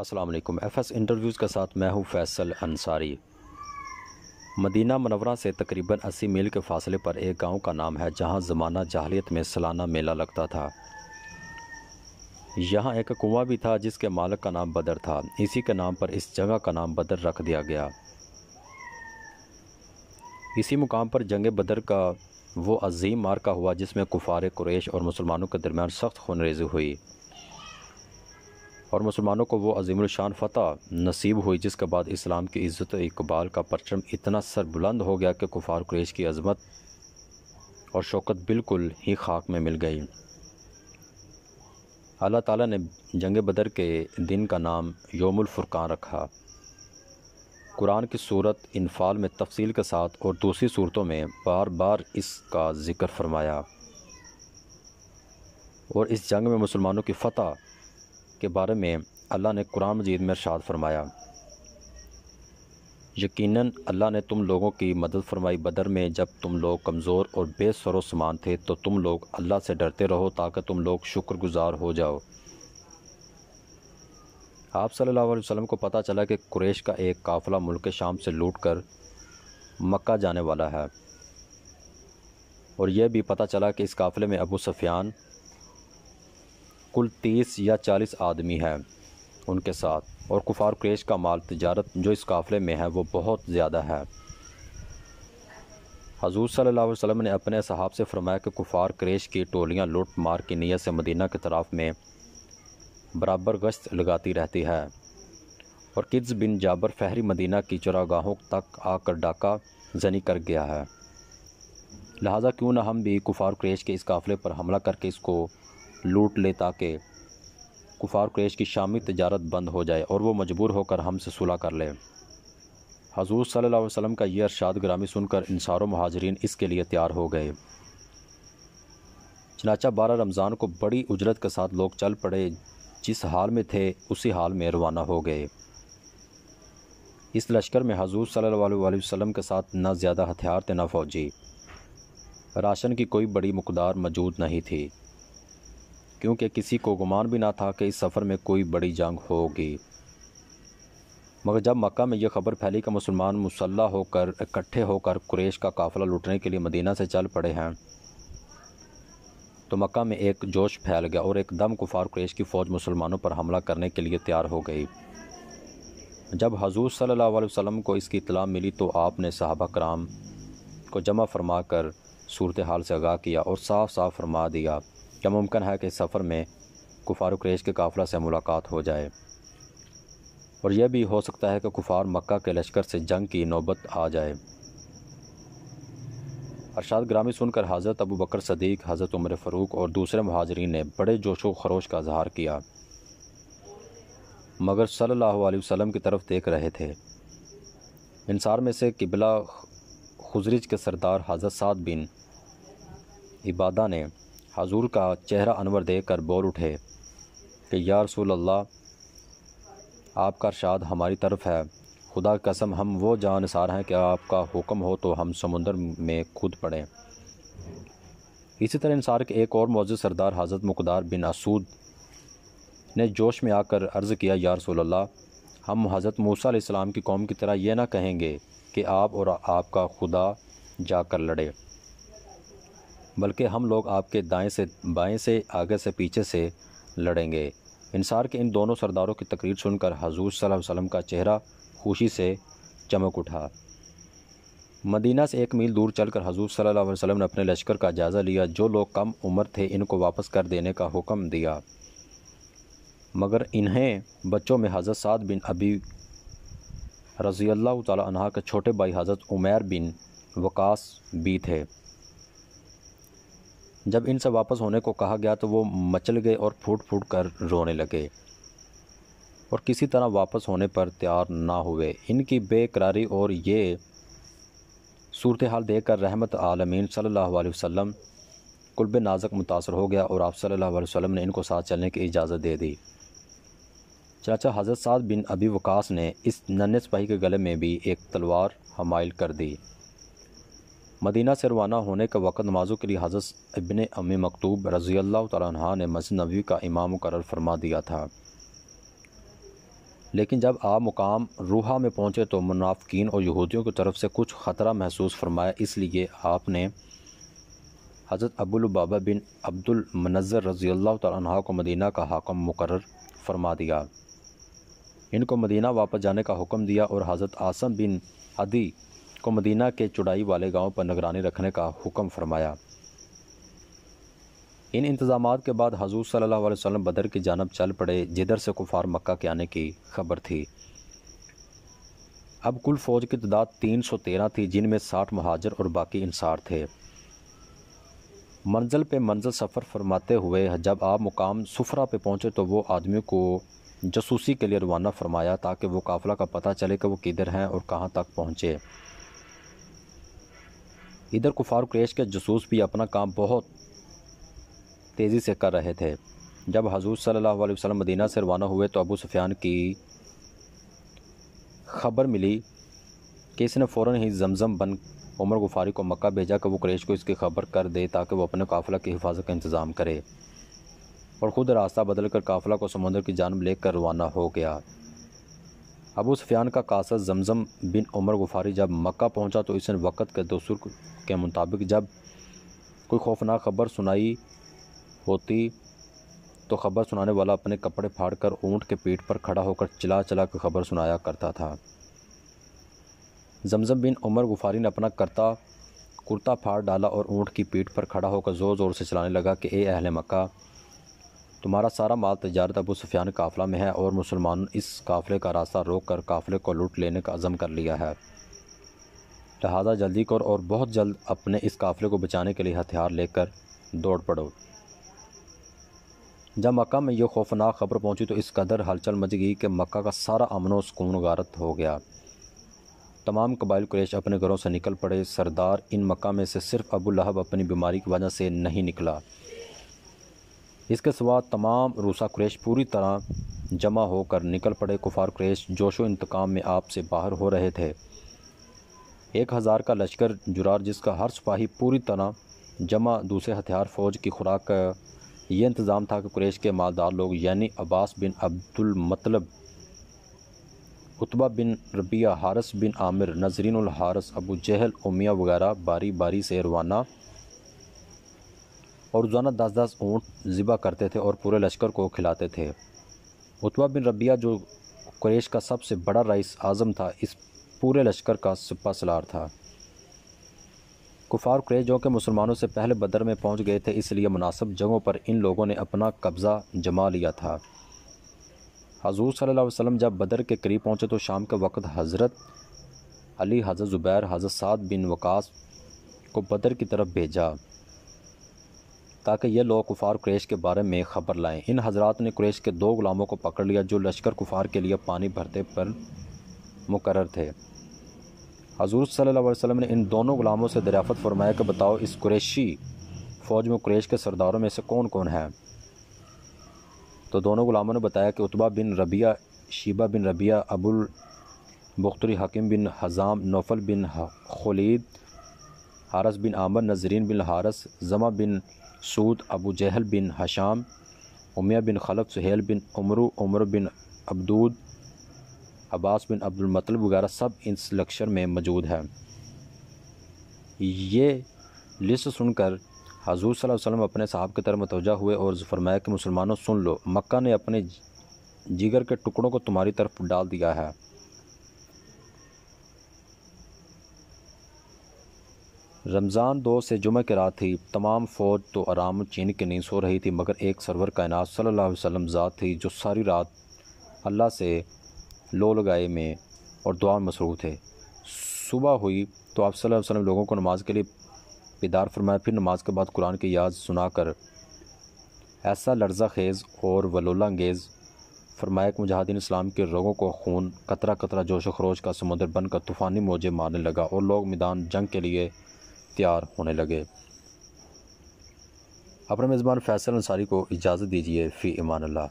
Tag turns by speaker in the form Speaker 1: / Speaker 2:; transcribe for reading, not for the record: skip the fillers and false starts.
Speaker 1: السلام علیکم۔ F S interviews کے ساتھ میں ہوں فیصل انصاری۔ مدینہ منورہ سے تقریباً 80 میل کے فاصلے پر ایک گاؤں کا نام ہے جہاں زمانہ جاہلیت میں سالانہ میلہ لگتا تھا۔ یہاں ایک کنواں بھی تھا جس کے مالک کا نام بدر تھا، اسی کے نام پر اس جگہ کا نام بدر رکھ دیا گیا۔ اسی مقام پر جنگ بدر کا وہ عظیم معرکہ ہوا جس میں کفار قریش اور مسلمانوں کے درمیان سخت خون ریزی ہوئی اور مسلمانوں کو وہ عظیم الشان فتح نصیب ہوئی جس کے بعد اسلام کی عزت و اقبال کا پرچم اتنا سر بلند ہو گیا کہ کفار قریش کی عظمت اور شوکت بالکل ہی خاک میں مل گئی۔ اللہ تعالیٰ نے جنگ بدر کے دن کا نام یوم الفرقان رکھا۔ قرآن کی سورت انفال میں تفصیل کے ساتھ اور دوسری صورتوں میں بار بار اس کا ذکر فرمایا، اور اس جنگ میں مسلمانوں کی فتح کے بارے میں اللہ نے قرآن مجید میں ارشاد فرمایا، یقیناً اللہ نے تم لوگوں کی مدد فرمائی بدر میں جب تم لوگ کمزور اور بے سر و سامان تھے، تو تم لوگ اللہ سے ڈرتے رہو تاکہ تم لوگ شکر گزار ہو جاؤ۔ آپ صلی اللہ علیہ وسلم کو پتہ چلا کہ قریش کا ایک قافلہ ملک شام سے لوٹ کر مکہ جانے والا ہے، اور یہ بھی پتہ چلا کہ اس قافلے میں ابو سفیان کل 30 یا 40 آدمی ہیں ان کے ساتھ، اور کفار قریش کا مال تجارت جو اس قافلے میں ہے وہ بہت زیادہ ہے۔ حضور صلی اللہ علیہ وسلم نے اپنے صحابہ سے فرمایا کہ کفار قریش کی ٹولیاں لوٹ مار کی نیت سے مدینہ کی طرف میں برابر گشت لگاتی رہتی ہے، اور قدس بن جابر فہری مدینہ کی چراگاہوں تک آ کر ڈاکہ زنی کر گیا ہے، لہٰذا کیوں نہ ہم بھی کفار قریش کے اس قافلے پر حملہ کر کے اس کو لوٹ لے تاکہ کفار قریش کی شامی تجارت بند ہو جائے اور وہ مجبور ہو کر ہم سے صلح کر لے۔ حضور صلی اللہ علیہ وسلم کا یہ ارشاد گرامی سن کر انصار و مہاجرین اس کے لیے تیار ہو گئے۔ چنانچہ 12 رمضان کو بڑی اجرت کے ساتھ لوگ چل پڑے، جس حال میں تھے اسی حال میں روانہ ہو گئے۔ اس لشکر میں حضور صلی اللہ علیہ وسلم کے ساتھ نہ زیادہ ہتھیار تھے نہ فوجی، راشن کی کوئی بڑی مقدار موجود نہیں تھی، کیونکہ کسی کو گمان بھی نہ تھا کہ اس سفر میں کوئی بڑی جنگ ہوگی۔ مگر جب مکہ میں یہ خبر پھیلی کہ مسلمان مسلح ہو کر اکٹھے ہو کر قریش کا قافلہ لوٹنے کے لیے مدینہ سے چل پڑے ہیں، تو مکہ میں ایک جوش پھیل گیا اور ایک دم کفار قریش کی فوج مسلمانوں پر حملہ کرنے کے لیے تیار ہو گئی۔ جب حضور صلی اللہ علیہ وسلم کو اس کی اطلاع ملی تو آپ نے صحابہ کرام کو جمع فرما کر صورتحال سے آگاہ کیا اور صاف صاف فرما دیا کہ ممکن ہے کہ اس سفر میں کفار قریش کے قافلہ سے ملاقات ہو جائے، اور یہ بھی ہو سکتا ہے کہ کفار مکہ کے لشکر سے جنگ کی نوبت آ جائے۔ ارشاد گرامی سن کر حضرت ابو بکر صدیق، حضرت عمر فاروق اور دوسرے مہاجرین نے بڑے جوش و خروش کا اظہار کیا، مگر صلی اللہ علیہ وسلم کی طرف دیکھ رہے تھے۔ انصار میں سے قبلہ خزرج کے سردار حضرت سعد بن عبادہ نے حضور کا چہرہ انور دیکھ کر بول اٹھے کہ یا رسول اللہ، آپ کا ارشاد ہماری طرف ہے، خدا کی قسم ہم وہ جان نثار ہیں کہ آپ کا حکم ہو تو ہم سمندر میں کود پڑیں۔ اسی طرح انصار کے ایک اور معزز سردار حضرت مقدار بن اسود نے جوش میں آ کر عرض کیا، یا رسول اللہ، ہم حضرت موسیٰ علیہ السلام کی قوم کی طرح یہ نہ کہیں گے کہ آپ اور آپ کا خدا جا کر لڑے، بلکہ ہم لوگ آپ کے دائیں سے بائیں سے آگے سے پیچھے سے لڑیں گے۔ انصار کے ان دونوں سرداروں کی تقریر سن کر حضور صلی اللہ علیہ وسلم کا چہرہ خوشی سے چمک اٹھا۔ مدینہ سے 1 میل دور چل کر حضور صلی اللہ علیہ وسلم نے اپنے لشکر کا جائزہ لیا۔ جو لوگ کم عمر تھے ان کو واپس کر دینے کا حکم دیا، مگر انہیں بچوں میں حضرت سعد بن ابی رضی اللہ تعالی عنہ کے چھوٹے بھائی حضرت عمیر بن وقاص بھی تھے۔ جب ان سے واپس ہونے کو کہا گیا تو وہ مچل گئے اور پھوٹ پھوٹ کر رونے لگے اور کسی طرح واپس ہونے پر تیار نہ ہوئے۔ ان کی بے قراری اور یہ صورتحال دیکھ کر رحمت عالمین صلی اللہ علیہ وسلم قلب نازک متاثر ہو گیا اور آپ صلی اللہ علیہ وسلم نے ان کو ساتھ چلنے کی اجازت دے دی۔ چاچا حضرت سعد بن ابی وقاص نے اس ننھے سپاہی کے گلے میں بھی ایک تلوار حمائل کر دی۔ مدینہ سے روانہ ہونے کے وقت نمازوں کے لیے حضرت ابن ام مکتوب رضی اللہ تعالیٰ عنہ نے مسجد نبوی کا امام مقرر فرما دیا تھا۔ لیکن جب آپ مقام روحا میں پہنچے تو منافقین اور یہودیوں کی طرف سے کچھ خطرہ محسوس فرمایا، اس لیے آپ نے حضرت ابو لبابہ بن عبد المنذر رضی اللہ تعالیٰ عنہ کو مدینہ کا حاکم مقرر فرما دیا۔ ان کو مدینہ واپس جانے کا حکم دیا اور حضرت عاصم بن عدی کو مدینہ کے چڑھائی والے گاؤں پر نگرانی رکھنے کا حکم فرمایا۔ ان انتظامات کے بعد حضور صلی اللہ علیہ وسلم بدر کی جانب چل پڑے، جدھر سے کفار مکہ کے آنے کی خبر تھی۔ اب کل فوج کی تعداد 313 تھی، جن میں 60 مہاجر اور باقی انصار تھے۔ منزل پہ منزل سفر فرماتے ہوئے جب آپ مقام صفرہ پہ پہنچے تو وہ آدمیوں کو جاسوسی کے لیے روانہ فرمایا تاکہ وہ قافلہ کا پتہ چلے کہ وہ کدھر ہیں اور کہاں تک پہنچے۔ ادھر کفار قریش کے جاسوس بھی اپنا کام بہت تیزی سے کر رہے تھے۔ جب حضور صلی اللہ علیہ وسلم مدینہ سے روانہ ہوئے تو ابو سفیان کی خبر ملی کہ اس نے فوراً ہی زمزم بن عمر غفاری کو مکہ بھیجا کہ وہ قریش کو اس کی خبر کر دے تاکہ وہ اپنے قافلہ کی حفاظت کا انتظام کرے، اور خود راستہ بدل کر قافلہ کو سمندر کی جانب لے کر روانہ ہو گیا۔ ابو سفیان کا قاصد زمزم بن عمر غفاری جب مکہ پہنچا تو اس نے وقت کے دستور کے مطابق جب کوئی خوفناک خبر سنائی ہوتی تو خبر سنانے والا اپنے کپڑے پھاڑ کر اونٹ کے پیٹھ پر کھڑا ہو کر چلا چلا کر خبر سنایا کرتا تھا۔ زمزم بن عمر غفاری نے اپنا کرتا پھاڑ ڈالا اور اونٹ کی پیٹھ پر کھڑا ہو کر زور زور سے چلانے لگا کہ اے اہل مکہ، تمہارا سارا مال تجارت ابو سفیان قافلہ میں ہے اور مسلمانوں اس قافلے کا راستہ روک کر قافلے کو لوٹ لینے کا عزم کر لیا ہے، لہذا جلدی کرو اور بہت جلد اپنے اس قافلے کو بچانے کے لیے ہتھیار لے کر دوڑ پڑو۔ جب مکہ میں یہ خوفناک خبر پہنچی تو اس قدر ہلچل مچ گئی کہ مکہ کا سارا امن و سکون غارت ہو گیا۔ تمام قبائل قریش اپنے گھروں سے نکل پڑے۔ سردار ان مکہ میں سے صرف ابو لہب اپنی بیماری کی وجہ سے نہیں نکلا، اس کے سوا تمام روسا قریش پوری طرح جمع ہو کر نکل پڑے۔ کفار قریش جوش و انتقام میں آپ سے باہر ہو رہے تھے۔ 1000 کا لشکر جرار جس کا ہر سپاہی پوری طرح جمع، دوسرے ہتھیار فوج کی خوراک کا یہ انتظام تھا کہ قریش کے مالدار لوگ یعنی عباس بن عبد المطلب، عتبہ بن ربیہ، حارث بن عامر، نذرین الحارث، ابو جہل، امیہ وغیرہ باری باری سے روانہ اور روزانہ 10 اونٹ ذبح کرتے تھے اور پورے لشکر کو کھلاتے تھے۔ عتبہ بن ربیہ جو قریش کا سب سے بڑا رئیس اعظم تھا، اس پورے لشکر کا سپہ سالار تھا۔ کفار قریش جو کہ مسلمانوں سے پہلے بدر میں پہنچ گئے تھے، اس لیے مناسب جگہوں پر ان لوگوں نے اپنا قبضہ جما لیا تھا۔ حضور صلی اللہ علیہ وسلم جب بدر کے قریب پہنچے تو شام کے وقت حضرت علی، حضرت زبیر، حضرت سعد بن وقاص کو بدر کی طرف بھیجا تاکہ یہ لوگ کفار قریش کے بارے میں خبر لائیں۔ ان حضرات نے قریش کے 2 غلاموں کو پکڑ لیا جو لشکر کفار کے لیے پانی بھرتے پر مقرر تھے۔ حضور صلی اللہ علیہ وسلم نے ان دونوں غلاموں سے دریافت فرمایا کہ بتاؤ اس قریشی فوج میں قریش کے سرداروں میں سے کون کون ہے؟ تو دونوں غلاموں نے بتایا کہ عتبہ بن ربیہ، شیبہ بن ربیہ، ابو البختری، حکیم بن حزام، نوفل بن خلید، حارث بن عامر، نذرین بن حارث، زمہ بن سود، ابو جہل بن حشام، امیہ بن خلف، سہیل بن عمرو، عمر بن عبدود، عباس بن عبد المطلب وغیرہ سب اس لشکر میں موجود ہے۔ یہ لسٹ سن کر حضور صلی اللہ علیہ وسلم اپنے صحابہ کی طرف متوجہ ہوئے اور فرمایا کہ مسلمانوں سن لو، مکہ نے اپنے جگر کے ٹکڑوں کو تمہاری طرف ڈال دیا ہے۔ رمضان 2 سے جمعہ کی رات تھی۔ تمام فوج تو آرام چین کے نیند سو رہی تھی، مگر ایک سرور کائنات صلی اللہ علیہ وسلم ذات تھی جو ساری رات اللہ سے لو لگائے میں اور دعا میں مصروف تھے۔ صبح ہوئی تو آپ صلی اللہ علیہ وسلم لوگوں کو نماز کے لیے بیدار فرمایا، پھر نماز کے بعد قرآن کی یاد سنا کر ایسا لرزہ خیز اور ولولہ انگیز فرمایا کہ مجاہدین اسلام کے رگوں کو خون قطرہ قطرہ جوش و خروش کا سمندر بن کر طوفانی موجیں مارنے لگا اور لوگ میدان جنگ کے لیے تیار ہونے لگے۔ اپنے میزبان فیصل انصاری کو اجازت دیجیے، فی امان اللہ۔